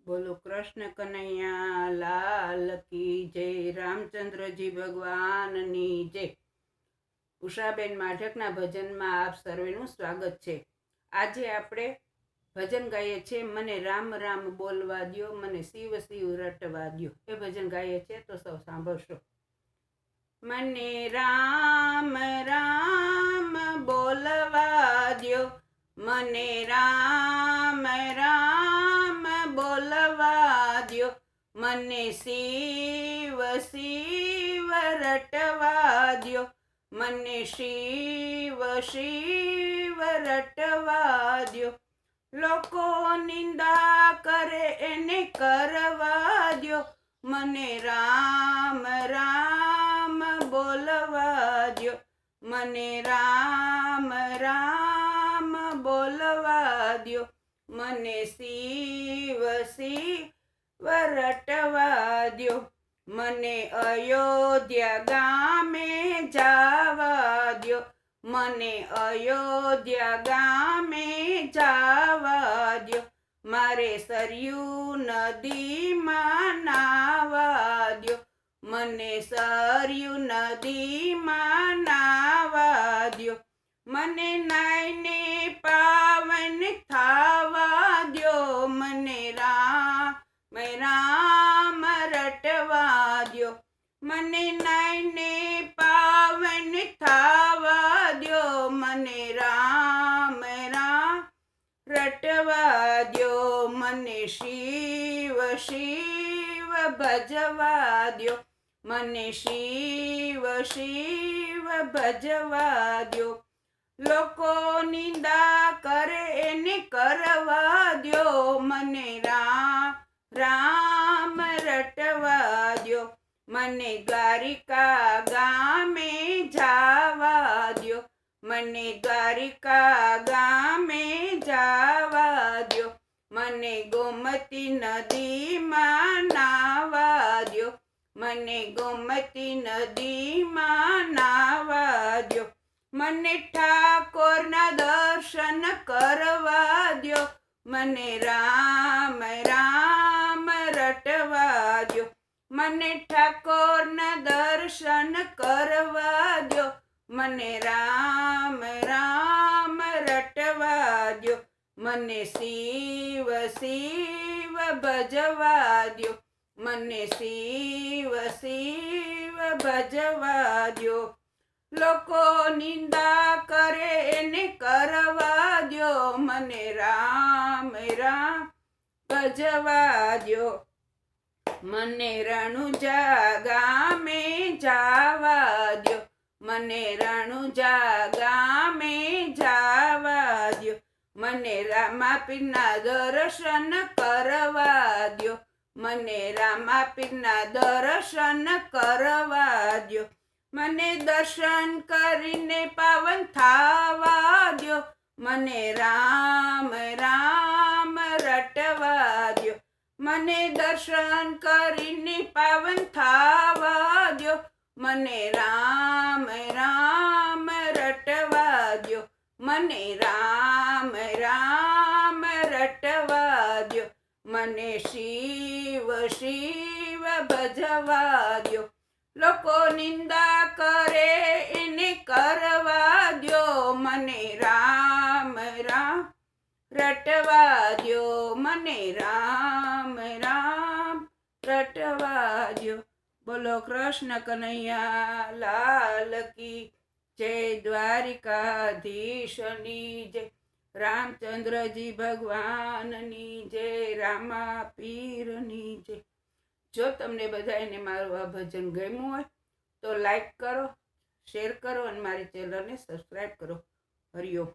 બોલો કૃષ્ણ કનૈયા લાલ કી જય, રામચંદ્રજી ભગવાનની જય। ઉષાબેન માઢકના ભજનમાં આપ સર્વેનું સ્વાગત છે। આજે આપણે ભજન ગાઈએ છીએ, મને રામ રામ બોલવા દ્યો, મને શિવ શિવ રટવા દ્યો। એ ભજન ગાઈએ છીએ તો સૌ સાંભળશો। મને રામ રામ બોલવા દ્યો, મને રામ રામ બોલવા દ્યો, મને શિવ શિવ રટવા દ્યો, મને શિવ શિવ રટવા દ્યો। લોકો નિંદા કરે એને કરવા દ્યો, મને રામ રામ બોલવા દ્યો, મને રામ રામ બોલવા દ્યો, મને શિવ શિવ રટવા દ્યો, મને અયોધ્યા ગામે જાવા દ્યો, મને અયોધ્યા ગામે જાવા દ્યો, મારે સરયુ નદીમાં નાવા દ્યો, મને સરયુ નદીમાં નાવા દ્યો, મને નાઈને પાવન થાવા દ્યો, મને રામ રામ રટવા દ્યો, મને નાઈને પાવન થાવા દ્યો, મને રામ રામ રટવા દ્યો, મને શિવ શિવ ભજવા દ્યો, મને શિવ શિવ ભજવા દ્યો। લોકો નિંદા કરે એને કરવા દ્યો, મને રામ રામ રટવા દ્યો, મને દ્વારિકા ગામે જાવા દ્યો, મને દ્વારિકા ગામે જાવા દ્યો, મને ગોમતી નદીમાં નાવા દ્યો, મને ગોમતી નદીમાં નાવા દ્યો, મને ઠાકોરના દર્શન કરવા દ્યો, મને રામ રામ રટવા દ્યો, મને ઠાકોરના દર્શન કરવા દ્યો, મને રામ રામ રટવા દ્યો, મને શિવ શિવ ભજવા દ્યો, મને શિવ શિવ ભજવા દ્યો। લોકો નિંદા કરે એને કરવા દ્યો, મને રામ રામ ભજવા દ્યો, મને રણુજા ગામે જાવા દ્યો, મને રણુજા ગામે જાવા દ્યો, મને રામાપીરના દર્શન કરવા દ્યો, મને રામાપીરના દર્શન કરવા દ્યો, મને દર્શન કરીને પાવન થાવા દ્યો, મને રામ રામ રટવા દ્યો, મને દર્શન કરીને પાવન થાવા દ્યો, મને રામ રામ રટવા દ્યો, મને રામ રામ રટવા દ્યો, મને શિવ શિવ ભજવા દ્યો। લોકો નિંદા કરે એને કરવા દ્યો, મને રામ રામ રટવા દ્યો, મને રામ રામ રટવા દ્યો। બોલો કૃષ્ણ કનૈયા લાલ કી જય, દ્વારિકાધીશની જય, રામચંદ્રજી ભગવાનની જય, રામા પીરની જય। જો તમને બધાને મારું આ ભજન ગમ્યું હોય તો લાઈક કરો, શેર કરો અને મારી ચેનલને સબસ્ક્રાઈબ કરો। હરિઓમ।